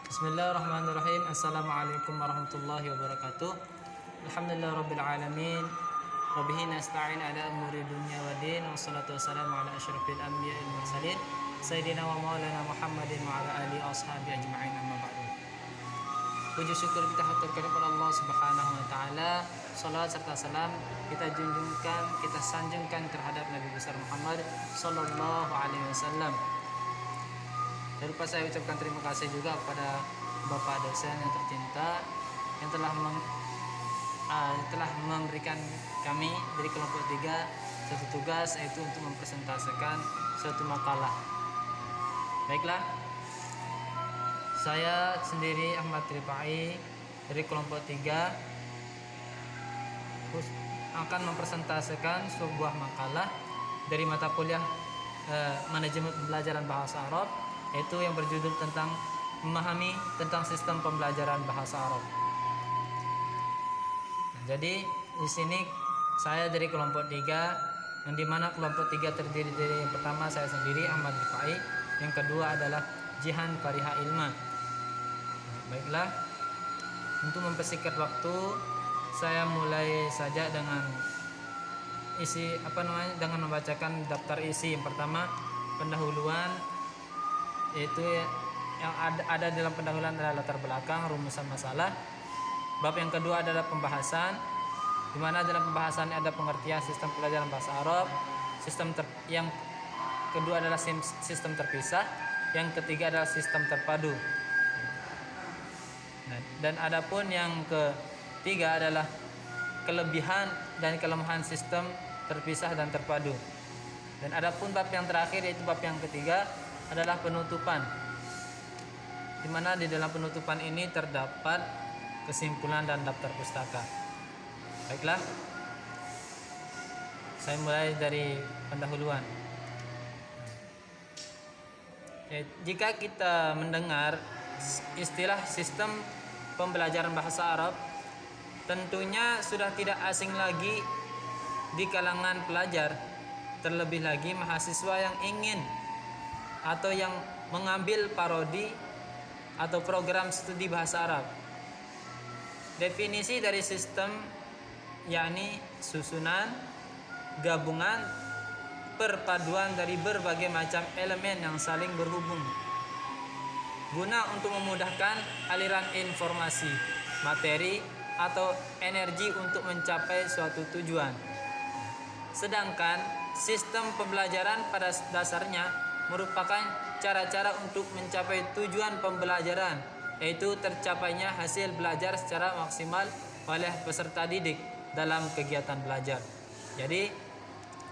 Bismillahirrahmanirrahim. Assalamualaikum warahmatullahi wabarakatuh. Alhamdulillah rabbil alamin. Wa bihi nasta'in ala umuri dunya waddin. Wassalatu wassalamu ala asyrafil anbiya'il mursalin sayyidina wa maulana Muhammadin wa ala alihi washabihi ajma'in, amma ba'du. Puji syukur kita haturkan kepada Allah Subhanahu wa taala. Salawat serta salam kita junjungkan, kita sanjungkan terhadap Nabi besar Muhammad sallallahu alaihi wasallam. Dan lupa saya ucapkan terima kasih juga kepada Bapak dosen yang tercinta yang telah memberikan kami dari kelompok 3 satu tugas, yaitu untuk mempresentasikan suatu makalah. Baiklah, saya sendiri Ahmad Rifai dari kelompok 3 akan mempresentasikan sebuah makalah dari mata kuliah manajemen pembelajaran bahasa Arab, yaitu yang berjudul tentang memahami tentang sistem pembelajaran bahasa Arab. Nah, jadi di sini saya dari kelompok 3, yang dimana kelompok 3 terdiri dari yang pertama saya sendiri Ahmad Rifai, yang kedua adalah Jihan Fariha Ilma. Nah, baiklah, untuk mempersingkat waktu, saya mulai saja dengan dengan membacakan daftar isi. Yang pertama, pendahuluan, yaitu yang ada dalam pendahuluan adalah latar belakang, rumusan masalah. Bab yang kedua adalah pembahasan, di mana dalam pembahasan ada pengertian sistem pelajaran bahasa Arab. Yang kedua adalah sistem terpisah, yang ketiga adalah sistem terpadu. Nah, dan adapun yang ketiga adalah kelebihan dan kelemahan sistem terpisah dan terpadu. Dan adapun bab yang terakhir, yaitu bab yang ketiga, adalah penutupan, di mana di dalam penutupan ini terdapat kesimpulan dan daftar pustaka. Baiklah, saya mulai dari pendahuluan. Jika kita mendengar istilah sistem pembelajaran bahasa Arab, tentunya sudah tidak asing lagi di kalangan pelajar, terlebih lagi mahasiswa yang ingin atau yang mengambil parodi atau program studi bahasa Arab. Definisi dari sistem yakni susunan, gabungan, perpaduan dari berbagai macam elemen yang saling berhubung guna untuk memudahkan aliran informasi, materi, atau energi untuk mencapai suatu tujuan. Sedangkan sistem pembelajaran pada dasarnya merupakan cara-cara untuk mencapai tujuan pembelajaran, yaitu tercapainya hasil belajar secara maksimal oleh peserta didik dalam kegiatan belajar. Jadi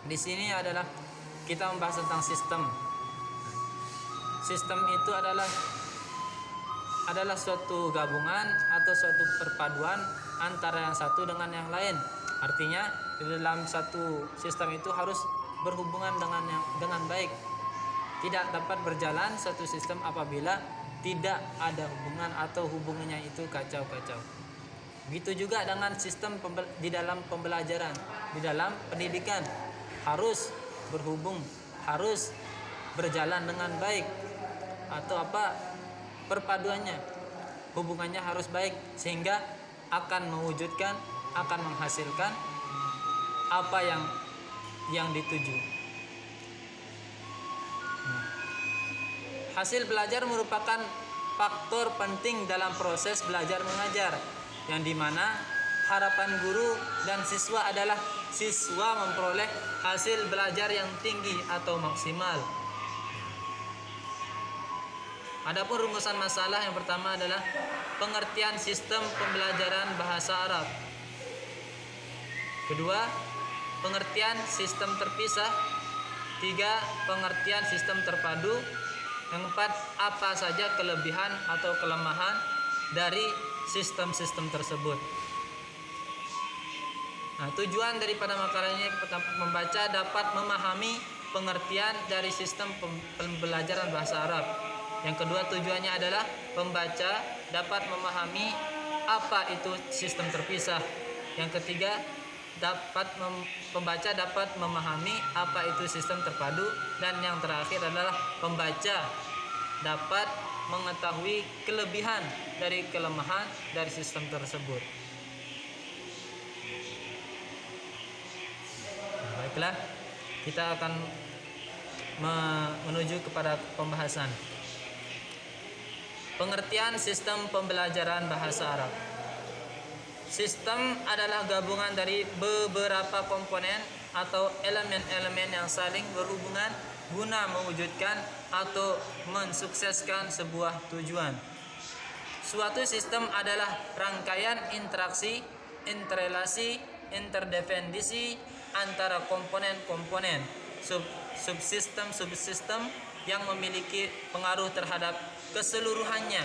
di sini adalah kita membahas tentang sistem. Sistem itu adalah suatu gabungan atau suatu perpaduan antara yang satu dengan yang lain. Artinya di dalam satu sistem itu harus berhubungan dengan baik. Tidak dapat berjalan satu sistem apabila tidak ada hubungan atau hubungannya itu kacau-kacau. Begitu juga dengan sistem di dalam pembelajaran, di dalam pendidikan, harus berhubung, harus berjalan dengan baik. Atau perpaduannya, hubungannya harus baik, sehingga akan mewujudkan, akan menghasilkan apa yang dituju. Hasil belajar merupakan faktor penting dalam proses belajar mengajar, yang dimana harapan guru dan siswa adalah siswa memperoleh hasil belajar yang tinggi atau maksimal. Adapun rumusan masalah yang pertama adalah pengertian sistem pembelajaran bahasa Arab. Kedua, pengertian sistem terpisah. Tiga, pengertian sistem terpadu. Yang keempat, apa saja kelebihan atau kelemahan dari sistem-sistem tersebut. Nah, tujuan daripada makalah ini, membaca dapat memahami pengertian dari sistem pembelajaran bahasa Arab. Yang kedua, tujuannya adalah pembaca dapat memahami apa itu sistem terpisah. Yang ketiga, pembaca dapat memahami apa itu sistem terpadu. Dan yang terakhir adalah pembaca dapat mengetahui kelebihan dari kelemahan dari sistem tersebut. Baiklah, kita akan menuju kepada pembahasan. Pengertian sistem pembelajaran bahasa Arab. Sistem adalah gabungan dari beberapa komponen atau elemen-elemen yang saling berhubungan guna mewujudkan atau mensukseskan sebuah tujuan. Suatu sistem adalah rangkaian interaksi, interrelasi, interdependensi antara komponen-komponen, subsistem yang memiliki pengaruh terhadap keseluruhannya.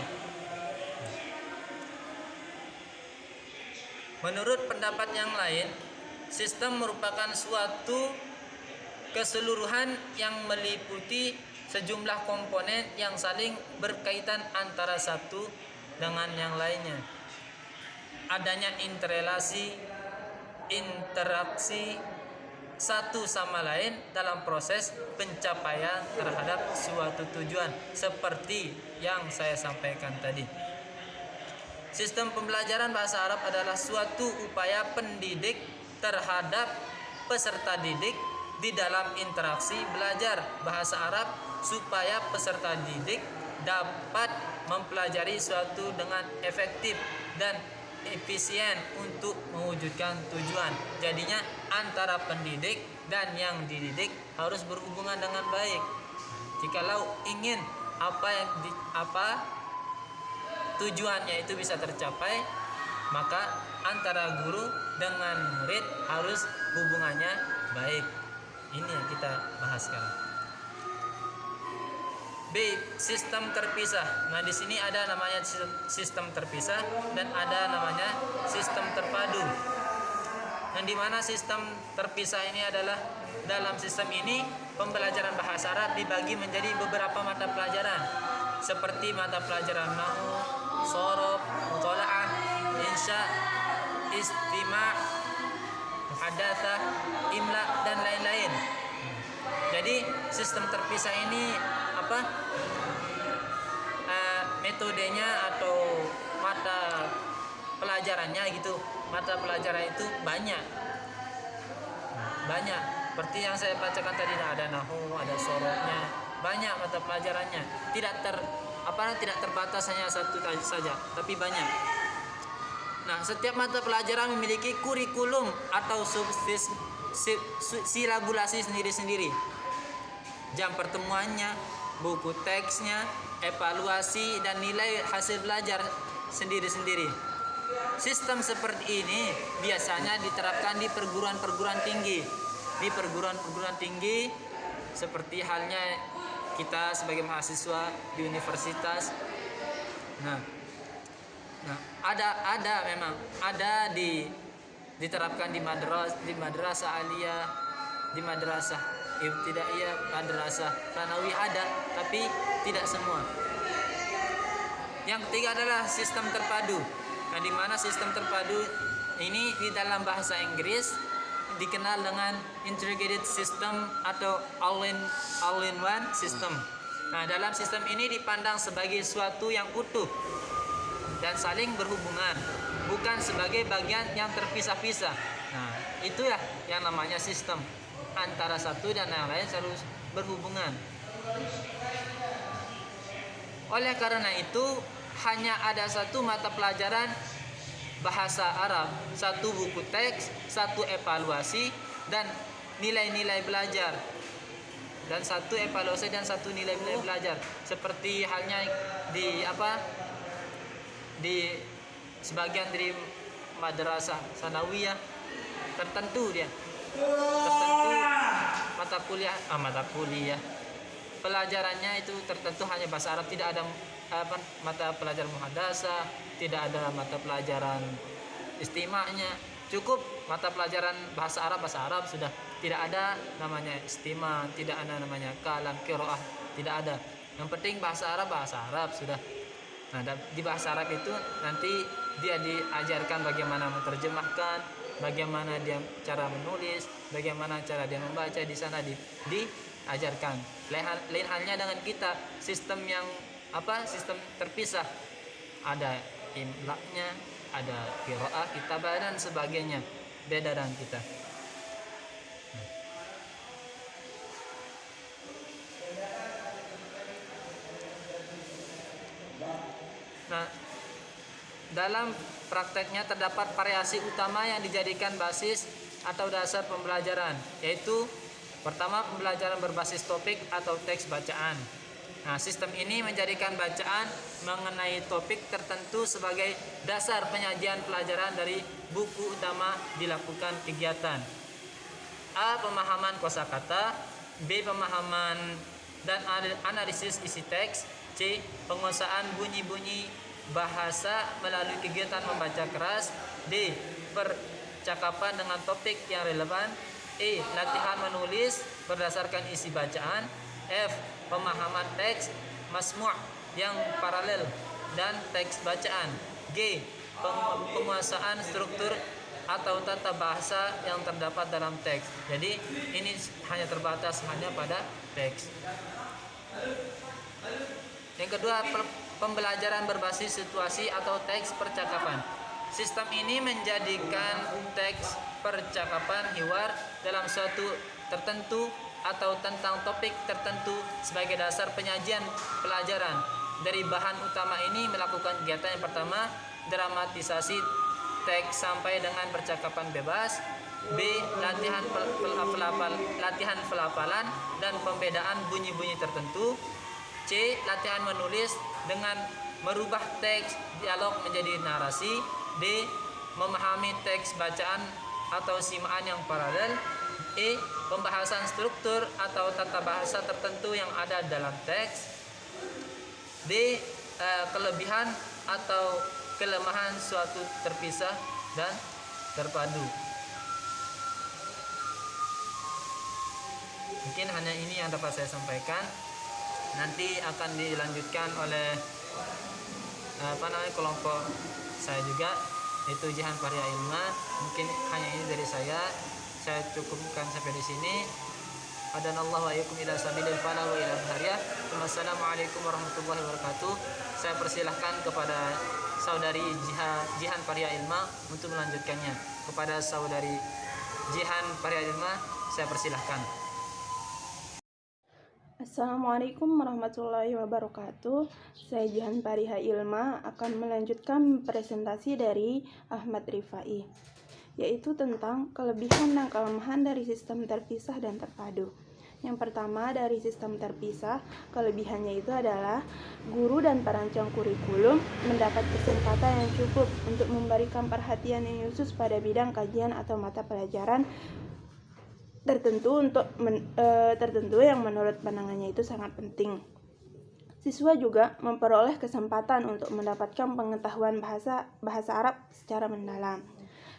Menurut pendapat yang lain, sistem merupakan suatu keseluruhan yang meliputi sejumlah komponen yang saling berkaitan antara satu dengan yang lainnya. Adanya interrelasi, interaksi satu sama lain dalam proses pencapaian terhadap suatu tujuan seperti yang saya sampaikan tadi. Sistem pembelajaran bahasa Arab adalah suatu upaya pendidik terhadap peserta didik di dalam interaksi belajar bahasa Arab supaya peserta didik dapat mempelajari suatu dengan efektif dan efisien untuk mewujudkan tujuan. Jadinya antara pendidik dan yang dididik harus berhubungan dengan baik. Jikalau ingin apa tujuannya itu bisa tercapai, maka antara guru dengan murid harus hubungannya baik. Ini yang kita bahas sekarang. B. Sistem terpisah. Nah, di sini ada namanya sistem terpisah dan ada namanya sistem terpadu. Dan di mana sistem terpisah ini adalah dalam sistem ini pembelajaran bahasa Arab dibagi menjadi beberapa mata pelajaran seperti mata pelajaran nahwu, shorof, muthala'ah, insya, istima', muhadatsah, imla dan lain-lain. Jadi sistem terpisah ini metodenya atau mata pelajarannya gitu. Mata pelajaran itu banyak. Seperti yang saya bacakan tadi, ada nahwu, ada sorofnya, banyak mata pelajarannya. Tidak terbatas hanya satu saja, tapi banyak. Nah, setiap mata pelajaran memiliki kurikulum atau silabulasi sendiri-sendiri. Jam pertemuannya, buku teksnya, evaluasi dan nilai hasil belajar sendiri-sendiri. Sistem seperti ini biasanya diterapkan di perguruan-perguruan tinggi. Di perguruan-perguruan tinggi seperti halnya kita sebagai mahasiswa di universitas. Nah, ada diterapkan di madrasah aliyah, di madrasah ibtidaiyah, madrasah tsanawiyah ada, tapi tidak semua. Yang ketiga adalah sistem terpadu. Nah, di mana sistem terpadu ini di dalam bahasa Inggris dikenal dengan integrated system atau all-in-one system. Nah, dalam sistem ini dipandang sebagai suatu yang utuh dan saling berhubungan, bukan sebagai bagian yang terpisah-pisah. Nah, itulah yang namanya sistem. Antara satu dan yang lain harus berhubungan. Oleh karena itu, hanya ada satu mata pelajaran bahasa Arab, satu buku teks, satu evaluasi dan nilai-nilai belajar. Dan satu evaluasi dan satu nilai-nilai belajar. Seperti halnya di sebagian dari madrasah sanawiyah tertentu mata kuliah pelajarannya itu tertentu hanya bahasa Arab, tidak ada mata pelajaran muhadatsah, tidak ada mata pelajaran istima'nya, cukup mata pelajaran bahasa Arab sudah, tidak ada namanya istima', tidak ada namanya kalam, qiraah, tidak ada. Yang penting bahasa Arab sudah. Nah, di bahasa Arab itu nanti dia diajarkan bagaimana menerjemahkan, bagaimana dia cara menulis, bagaimana cara dia membaca, di sana diajarkan. Lain halnya dengan kita, sistem yang sistem terpisah. Ada imlaknya, ada qiraah, kitabah dan sebagainya. Beda dengan kita. Nah, dalam prakteknya terdapat variasi utama yang dijadikan basis atau dasar pembelajaran, yaitu pertama, pembelajaran berbasis topik atau teks bacaan. Nah, sistem ini menjadikan bacaan mengenai topik tertentu sebagai dasar penyajian pelajaran dari buku utama dilakukan kegiatan. A. Pemahaman kosakata. B. Pemahaman dan analisis isi teks. C. Penguasaan bunyi-bunyi bahasa melalui kegiatan membaca keras. D. Percakapan dengan topik yang relevan. E. Latihan menulis berdasarkan isi bacaan. F. Pemahaman teks masmu' yang paralel dan teks bacaan. G. Penguasaan struktur atau tata bahasa yang terdapat dalam teks. Jadi ini hanya terbatas pada teks. Yang kedua, pembelajaran berbasis situasi atau teks percakapan. Sistem ini menjadikan teks percakapan hiwar dalam suatu tertentu atau tentang topik tertentu sebagai dasar penyajian pelajaran. Dari bahan utama ini melakukan kegiatan yang pertama, dramatisasi teks sampai dengan percakapan bebas. B. Latihan pelafalan dan pembedaan bunyi-bunyi tertentu. C. Latihan menulis dengan merubah teks dialog menjadi narasi. D. Memahami teks bacaan atau simaan yang paralel. E. Pembahasan struktur atau tata bahasa tertentu yang ada dalam teks. D. Kelebihan atau kelemahan suatu terpisah dan terpadu. Mungkin hanya ini yang dapat saya sampaikan. Nanti akan dilanjutkan oleh kelompok saya juga, yaitu Jihan Parihah Ilma. Mungkin hanya ini dari saya cukupkan sampai di sini. Hadanallahu wa iyyakum ila sabilil falah wa ila hariyah. Wassalamualaikum warahmatullahi wabarakatuh. Saya persilahkan kepada saudari Jihan Parihah Ilma untuk melanjutkannya. Kepada saudari Jihan Parihah Ilma, saya persilahkan. Assalamualaikum warahmatullahi wabarakatuh. Saya Jihan Parihah Ilma akan melanjutkan presentasi dari Ahmad Rifai, yaitu tentang kelebihan dan kelemahan dari sistem terpisah dan terpadu. Yang pertama, dari sistem terpisah, kelebihannya itu adalah guru dan perancang kurikulum mendapat kesempatan yang cukup untuk memberikan perhatian yang khusus pada bidang kajian atau mata pelajaran tertentu yang menurut pandangannya itu sangat penting. Siswa juga memperoleh kesempatan untuk mendapatkan pengetahuan bahasa Arab secara mendalam.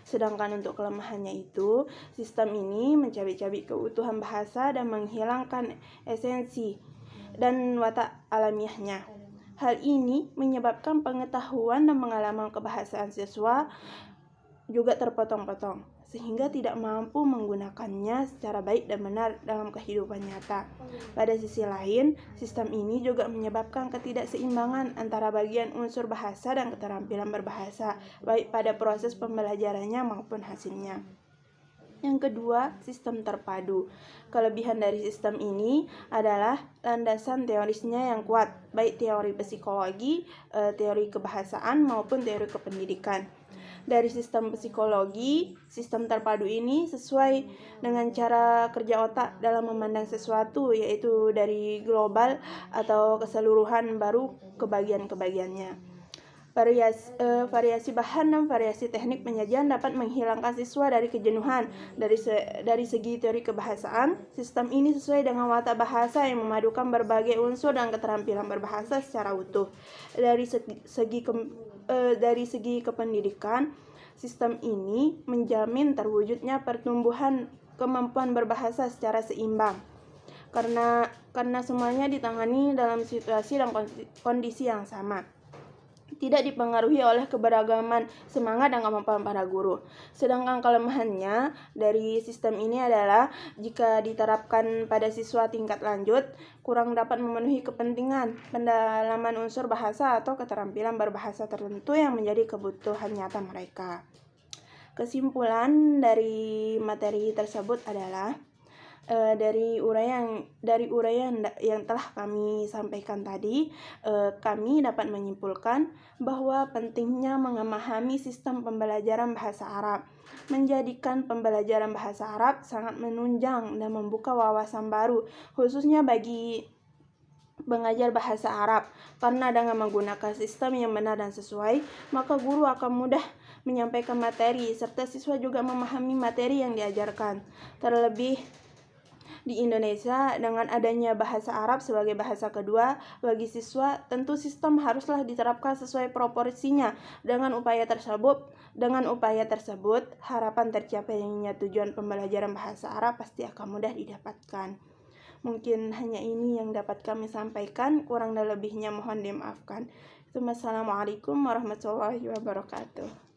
Sedangkan untuk kelemahannya itu, sistem ini mencabik-cabik keutuhan bahasa dan menghilangkan esensi dan watak alamiahnya. Hal ini menyebabkan pengetahuan dan pengalaman kebahasaan siswa juga terpotong-potong, sehingga tidak mampu menggunakannya secara baik dan benar dalam kehidupan nyata. Pada sisi lain, sistem ini juga menyebabkan ketidakseimbangan antara bagian unsur bahasa dan keterampilan berbahasa, baik pada proses pembelajarannya maupun hasilnya. Yang kedua, sistem terpadu. Kelebihan dari sistem ini adalah landasan teorisnya yang kuat, baik teori psikologi, teori kebahasaan maupun teori kependidikan. Dari sistem psikologi, sistem terpadu ini sesuai dengan cara kerja otak dalam memandang sesuatu, yaitu dari global atau keseluruhan baru ke bagian-kebagiannya. Variasi bahan dan variasi teknik penyajian dapat menghilangkan siswa dari kejenuhan. Dari segi teori kebahasaan, sistem ini sesuai dengan watak bahasa yang memadukan berbagai unsur dan keterampilan berbahasa secara utuh. Dari segi kependidikan, sistem ini menjamin terwujudnya pertumbuhan kemampuan berbahasa secara seimbang. Karena semuanya ditangani dalam situasi dan kondisi yang sama. tidak dipengaruhi oleh keberagaman semangat dan kemampuan para guru. Sedangkan kelemahannya dari sistem ini adalah jika diterapkan pada siswa tingkat lanjut, kurang dapat memenuhi kepentingan pendalaman unsur bahasa atau keterampilan berbahasa tertentu yang menjadi kebutuhan nyata mereka. Kesimpulan dari materi tersebut adalah dari uraian yang telah kami sampaikan tadi, kami dapat menyimpulkan bahwa pentingnya memahami sistem pembelajaran bahasa Arab, menjadikan pembelajaran bahasa Arab sangat menunjang dan membuka wawasan baru, khususnya bagi mengajar bahasa Arab, karena dengan menggunakan sistem yang benar dan sesuai, maka guru akan mudah menyampaikan materi, serta siswa juga memahami materi yang diajarkan. Terlebih di Indonesia, dengan adanya bahasa Arab sebagai bahasa kedua bagi siswa, tentu sistem haruslah diterapkan sesuai proporsinya. Dengan upaya tersebut, harapan tercapainya tujuan pembelajaran bahasa Arab pasti akan mudah didapatkan. Mungkin hanya ini yang dapat kami sampaikan, kurang dan lebihnya mohon dimaafkan. Assalamualaikum warahmatullahi wabarakatuh.